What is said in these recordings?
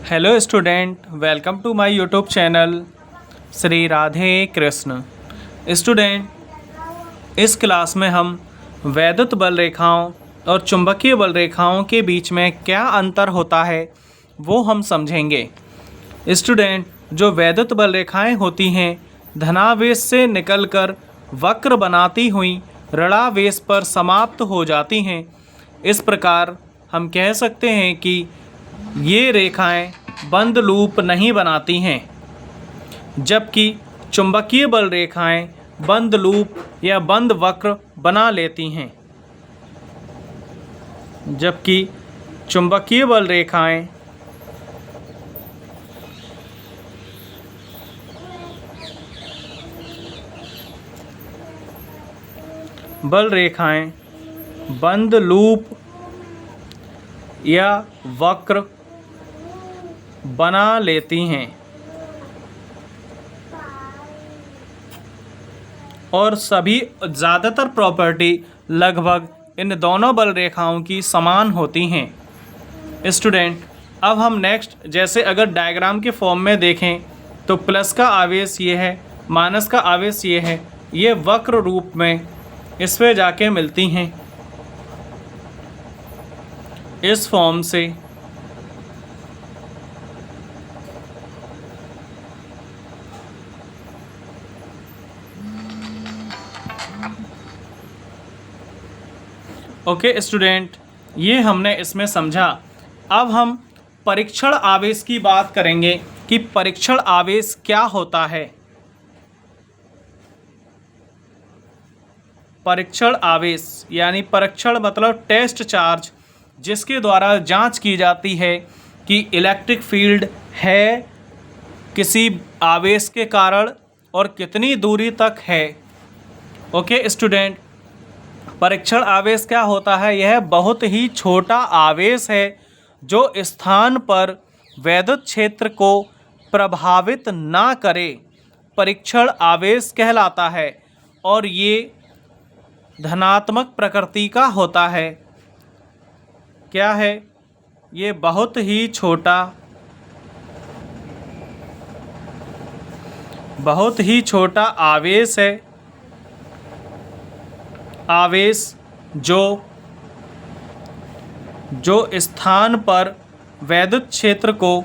Hello student, welcome to my YouTube channel Shri Radhe Krishna. Student, इस class में हम वैद्युत बल रेखाओं और चुंबकीय बल रेखाओं के बीच में क्या अंतर होता है वो हम समझेंगे। स्टूडेंट, जो वैद्युत बल रेखाएं होती हैं धनावेश से निकलकर वक्र बनाती हुई ऋणावेश पर समाप्त हो जाती हैं। इस प्रकार हम कह सकते हैं कि ये रेखाएं बंद लूप नहीं बनाती हैं, जबकि चुंबकीय बल रेखाएं बंद लूप या बंद वक्र बना लेती हैं। जबकि चुंबकीय बल रेखाएं बंद लूप या वक्र बना लेती हैं और सभी ज़्यादातर प्रॉपर्टी लगभग इन दोनों बल रेखाओं की समान होती हैं। स्टूडेंट, अब हम नेक्स्ट जैसे अगर डायग्राम के फॉर्म में देखें तो प्लस का आवेश ये है, माइनस का आवेश ये है, ये वक्र रूप में इस पे जाके मिलती हैं इस फॉर्म से। ओके स्टूडेंट, ये हमने इसमें समझा। अब हम परीक्षण आवेश की बात करेंगे कि परीक्षण आवेश क्या होता है। परीक्षण आवेश यानी परीक्षण मतलब टेस्ट चार्ज, जिसके द्वारा जांच की जाती है कि इलेक्ट्रिक फील्ड है किसी आवेश के कारण और कितनी दूरी तक है। ओके स्टूडेंट, परीक्षण आवेश क्या होता है? यह बहुत ही छोटा आवेश है जो स्थान पर वैद्युत क्षेत्र को प्रभावित ना करे, परीक्षण आवेश कहलाता है और ये धनात्मक प्रकृति का होता है। क्या है? ये बहुत ही छोटा आवेश है। आवेश जो स्थान पर वैद्युत क्षेत्र को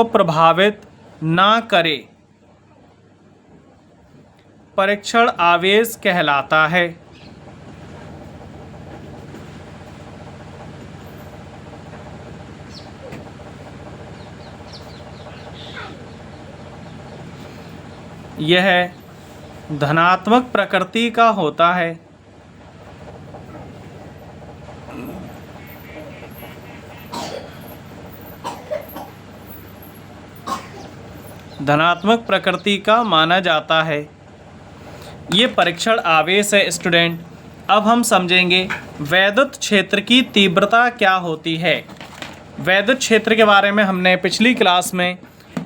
प्रभावित ना करे, परीक्षण आवेश कहलाता है। यह धनात्मक प्रकृति का होता है। धनात्मक प्रकृति का माना जाता है। ये परीक्षण आवेश है। स्टूडेंट, अब हम समझेंगे वैद्युत क्षेत्र की तीव्रता क्या होती है। वैद्युत क्षेत्र के बारे में हमने पिछली क्लास में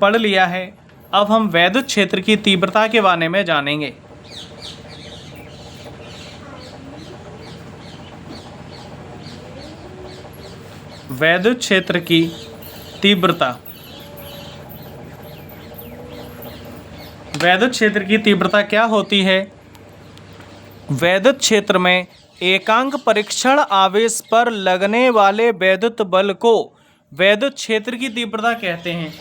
पढ़ लिया है। अब हम वैद्युत क्षेत्र की तीव्रता के बारे में जानेंगे। वैद्युत क्षेत्र की तीव्रता। वैद्युत क्षेत्र की तीव्रता क्या होती है? वैद्युत क्षेत्र में एकांक परीक्षण आवेश पर लगने वाले वैद्युत बल को वैद्युत क्षेत्र की तीव्रता कहते हैं।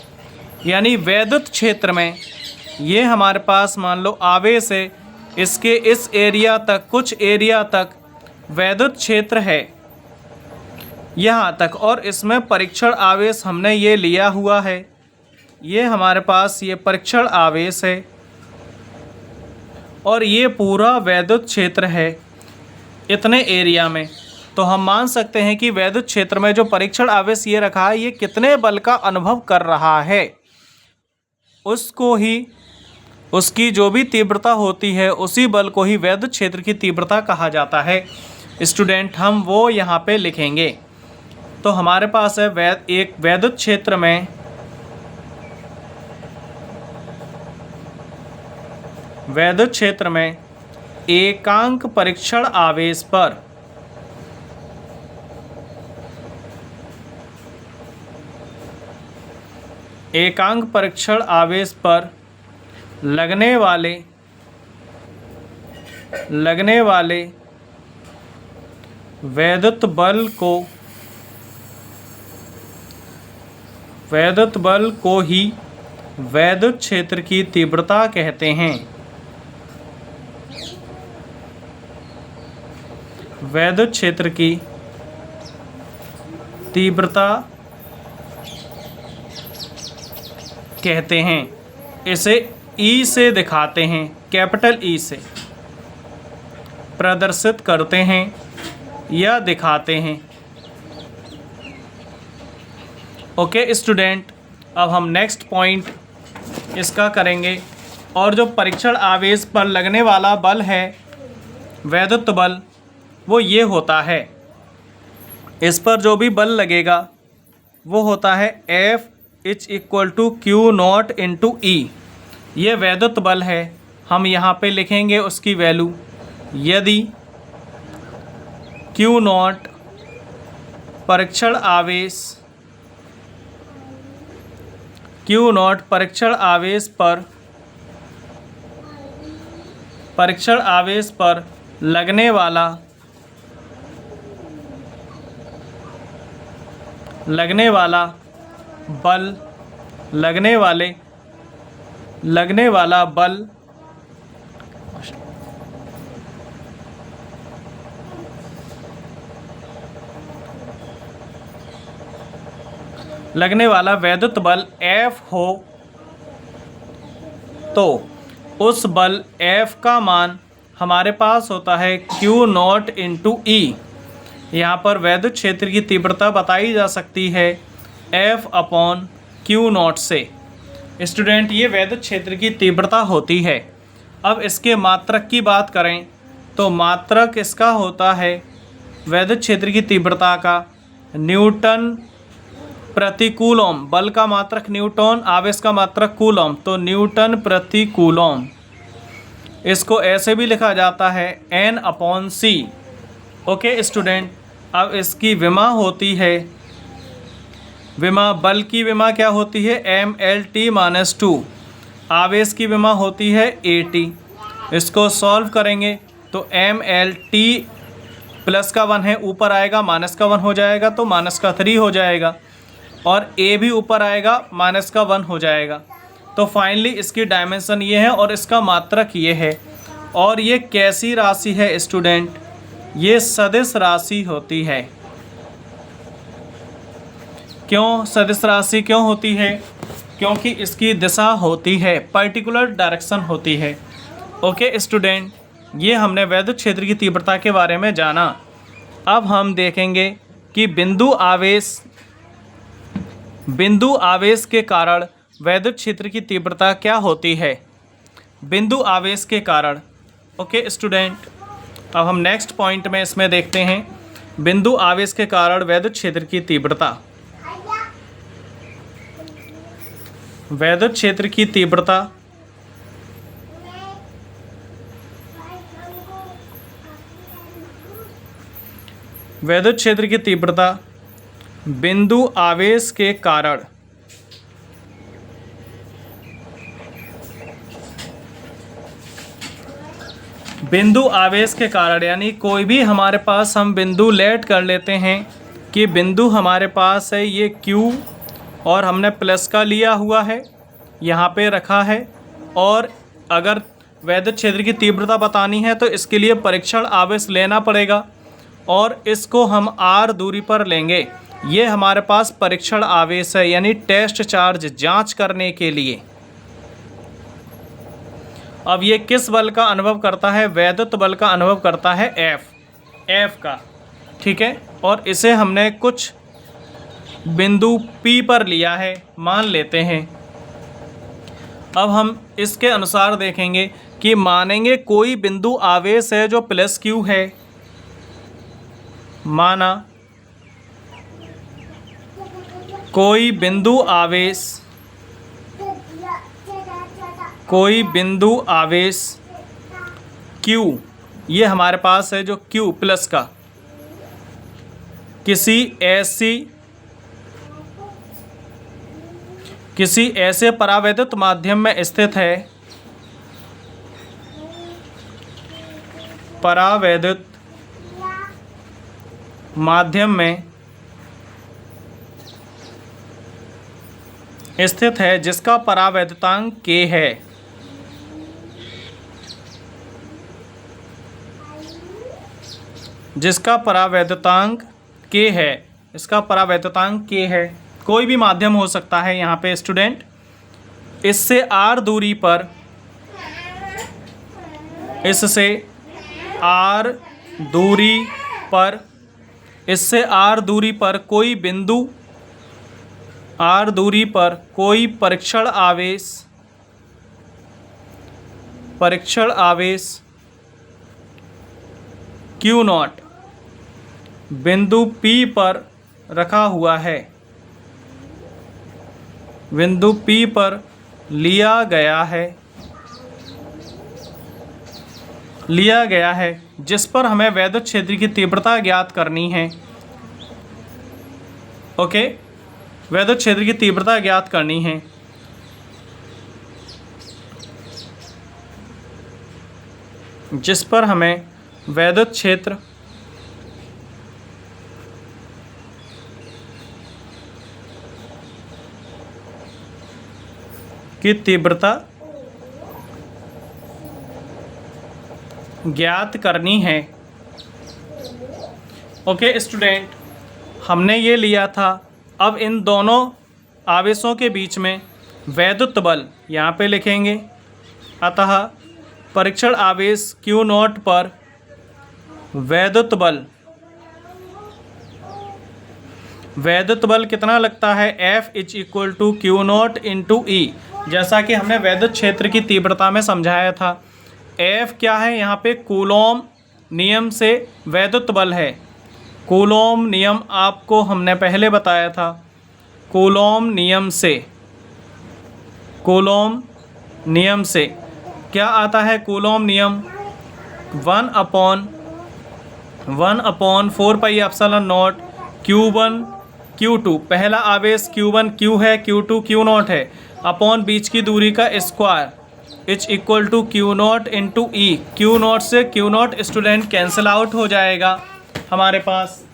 यानी वैद्युत क्षेत्र में ये हमारे पास मान लो आवेश है, इसके इस एरिया तक, कुछ एरिया तक वैद्युत क्षेत्र है यहाँ तक, और इसमें परीक्षण आवेश हमने ये लिया हुआ है। ये हमारे पास ये परीक्षण आवेश है और ये पूरा वैद्युत क्षेत्र है इतने एरिया में। तो हम मान सकते हैं कि वैद्युत क्षेत्र में जो परीक्षण आवेश ये रखा है ये कितने बल का अनुभव कर रहा है, उसको ही, उसकी जो भी तीव्रता होती है उसी बल को ही वैद्युत क्षेत्र की तीव्रता कहा जाता है। स्टूडेंट, हम वो यहाँ पे लिखेंगे। तो हमारे पास है एक वैद्युत क्षेत्र में वैद्युत क्षेत्र में एकांक परीक्षण आवेश पर लगने वाले वैद्युत बल को ही वैद्युत क्षेत्र की तीव्रता कहते हैं। वैद्युत क्षेत्र की तीव्रता कहते हैं। इसे ई से दिखाते हैं, कैपिटल ई से प्रदर्शित करते हैं या दिखाते हैं। ओके स्टूडेंट, अब हम नेक्स्ट पॉइंट इसका करेंगे। और जो परीक्षण आवेश पर लगने वाला बल है वैद्युत बल, वो ये होता है। इस पर जो भी बल लगेगा वो होता है F = Q0 × E। ये वैद्युत बल है। हम यहाँ पे लिखेंगे उसकी वैल्यू। यदि Q0 परीक्षण आवेश पर लगने वाला बल वैद्युत बल F हो तो उस बल F का मान हमारे पास होता है Q0 × E। यहाँ पर वैद्युत क्षेत्र की तीव्रता बताई जा सकती है F/Q0 से। स्टूडेंट, ये वैद्युत क्षेत्र की तीव्रता होती है। अब इसके मात्रक की बात करें तो मात्रक इसका होता है वैद्युत क्षेत्र की तीव्रता का न्यूटन प्रति कूलम। बल का मात्रक न्यूटन, आवेश का मात्रक कूलम, तो न्यूटन प्रति कूलम। इसको ऐसे भी लिखा जाता है N/C। ओके स्टूडेंट, अब इसकी विमा होती है, बल की विमा क्या होती है mLt-2। आवेश की विमा होती है AT। इसको सॉल्व करेंगे तो mLt प्लस का 1 है, ऊपर आएगा माइनस का 1 हो जाएगा तो माइनस का 3 हो जाएगा, और A भी ऊपर आएगा माइनस का 1 हो जाएगा। तो फाइनली इसकी डायमेंशन ये है और इसका मात्रक ये है। और ये कैसी राशि है स्टूडेंट? ये सदिश राशि होती है। क्यों सदिश राशि क्यों होती है? क्योंकि इसकी दिशा होती है, पर्टिकुलर डायरेक्शन होती है। ओके स्टूडेंट, ये हमने वैद्युत क्षेत्र की तीव्रता के बारे में जाना। अब हम देखेंगे कि बिंदु आवेश के कारण वैद्युत क्षेत्र की तीव्रता क्या होती है। बिंदु आवेश के कारण। ओके स्टूडेंट, अब हम नेक्स्ट पॉइंट में इसमें देखते हैं बिंदु आवेश के कारण वैद्युत क्षेत्र की तीव्रता। वैद्युत क्षेत्र की तीव्रता बिंदु आवेश के कारण यानी कोई भी हमारे पास हम बिंदु लेट कर लेते हैं कि बिंदु हमारे पास है ये Q और हमने प्लस का लिया हुआ है, यहाँ पे रखा है। और अगर वैद्युत क्षेत्र की तीव्रता बतानी है तो इसके लिए परीक्षण आवेश लेना पड़ेगा और इसको हम R दूरी पर लेंगे। ये हमारे पास परीक्षण आवेश है, यानी टेस्ट चार्ज, जांच करने के लिए। अब ये किस बल का अनुभव करता है? वैद्युत बल का अनुभव करता है F का, ठीक है। और इसे हमने कुछ बिंदु P पर लिया है, मान लेते हैं। अब हम इसके अनुसार देखेंगे कि मानेंगे कोई बिंदु आवेश है जो प्लस Q है, माना कोई बिंदु आवेश Q, ये हमारे पास है जो Q प्लस का किसी ऐसे परावैद्युत माध्यम में स्थित है, परावैद्युत माध्यम में स्थित है जिसका परावैद्युतांक K है, जिसका परावैद्युतांक K है, इसका परावैद्युतांक K है। कोई भी माध्यम हो सकता है यहाँ पे स्टूडेंट। इससे r दूरी पर, इससे r दूरी पर, इससे r दूरी पर कोई बिंदु, r दूरी पर कोई परीक्षण आवेश Q नॉट बिंदु P पर रखा हुआ है, बिंदु P पर लिया गया है, जिस पर हमें वैद्युत क्षेत्र की तीव्रता ज्ञात करनी है। ओके, वैद्युत क्षेत्र की तीव्रता ज्ञात करनी है। जिस पर हमें वैद्युत क्षेत्र की तीव्रता ज्ञात करनी है। ओके स्टूडेंट, हमने ये लिया था। अब इन दोनों आवेशों के बीच में वैद्युत बल यहाँ पे लिखेंगे। अतः परीक्षण आवेश Q नॉट पर वैद्युत बल कितना लगता है? F = Q not × E। जैसा कि हमने वैद्युत क्षेत्र की तीव्रता में समझाया था। F क्या है? यहाँ पे कूलॉम नियम से वैद्युत बल है। कूलॉम नियम आपको हमने पहले बताया था। कूलॉम नियम से क्या आता है? कूलॉम नियम 1/4πε0 Q1 Q2, पहला आवेश Q1 Q है, Q2 Q नॉट है, अपॉन बीच की दूरी का square = Q not × E। Q not से Q not student cancel out हो जाएगा हमारे पास।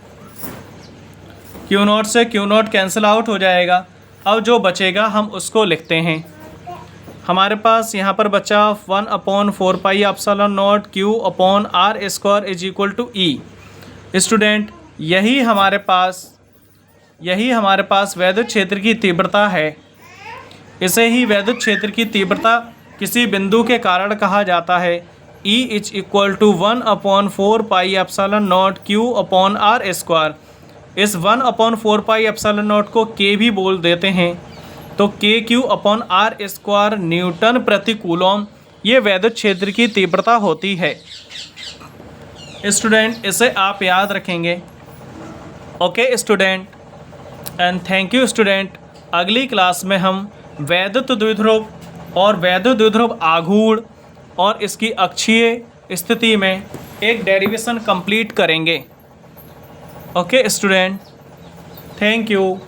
Q नॉट से Q नॉट कैंसिल आउट हो जाएगा। अब जो बचेगा हम उसको लिखते हैं। हमारे पास यहाँ पर बचा 1/4πε0 Q/r² = E। स्टूडेंट, यही हमारे पास वैद्युत क्षेत्र की तीव्रता है। इसे ही वैद्युत क्षेत्र की तीव्रता किसी बिंदु के कारण कहा जाता है। E = 1/4πε0 Q/r²। इस 1/4πε0 को K भी बोल देते हैं। तो KQ/r² न्यूटन प्रति कूलॉम ये वैद्युत क्षेत्र की तीव्रता होती है। स्टूडेंट, इसे आप याद रखेंगे। Okay student, and thank you student. अगली क्लास में हम वैद्युत द्विध्रुव और वैद्युत द्विध्रुव आघूर्ण और इसकी अक्षीय स्थिति में एक डेरिवेशन कंप्लीट करेंगे। Okay student, thank you.